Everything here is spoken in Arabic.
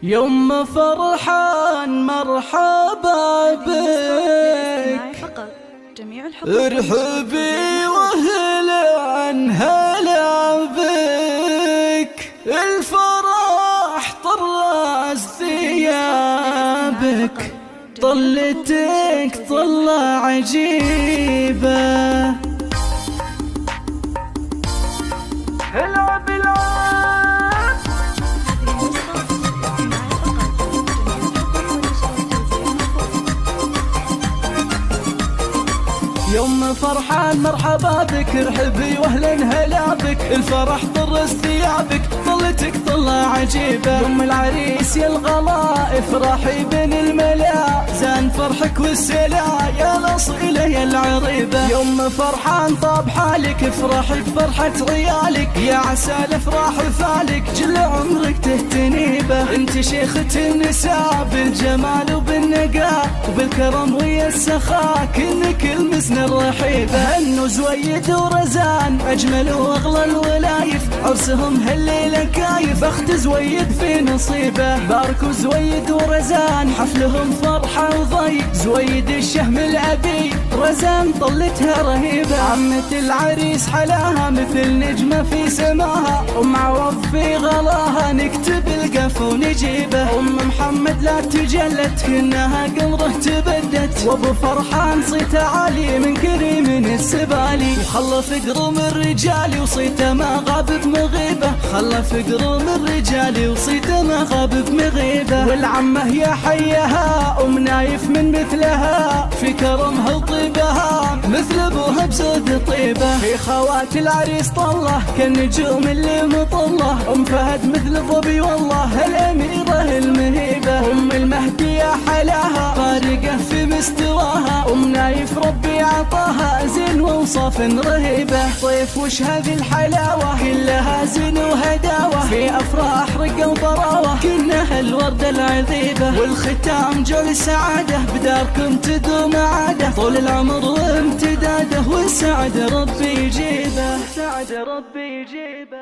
يوم فرحان مرحبا بك، ارحبي واهلا هلا بك، الفرح طراز ثيابك، طلتك طلة عجيبة. هلا بالعاب يوم فرحان مرحبا بك، ارحبي واهلا هلا بك، الفرح طرز ثيابك، طلتك طلة عجيبة. يوم العريس يا الغلا افرحي بين الملا، زان فرحك والسلا يا الاصيلة يا العريبة. يوم فرحان طاب حالك، افرحي بفرحة عيالك، يا عسى الافراح فالك، جل عمرك تهتني به. انت شيخة النساء بالجمال وبالنقاء وبالكرم ويا السخاء، كنك المسن الرحيبة. هنو زويد ورزان اجمل واغلى الولايف، عرسهم هالليلة كايف، اخت زويد في نصيبه. باركوا زويد ورزان حفلهم فرحة وضيق، زويد الشهم الابي رزان طلتها رهيبة. عمة العريس حلاها مثل نجمة في سماها، ام عوض في غلاها نكتب القف ونجيبه. ام محمد لا تجلت كنها قمره تبدت، وابو فرحان صيته عالي من كريم السبالي، وخلف قرم الرجال وصيته ما غاب بمغيبه، خلف قرم الرجال وصيته ما غاب بمغيبه. والعمه يا حيها ام نايف من مثلها، في كرمها وطيبها مثل ابوها بزود طيبه. في خوات العريس طله كالنجوم اللي مطله، ام فهد مثل ظبي والله الاميره المهيبه. ام المهدي يا حلاها فارقه في مستواها، ام نايف ربي عطاها زين ووصف رهيبه. طيف وش هذه الحلاوه كلها زين وهداوه، في افراح رقه وضراوه كنها الورده العذيبه. والختام جول سعاده بداركم تدوم عاده، طول العمر وامتداده، والسعد ربي يجيبه، سعد ربي يجيبه.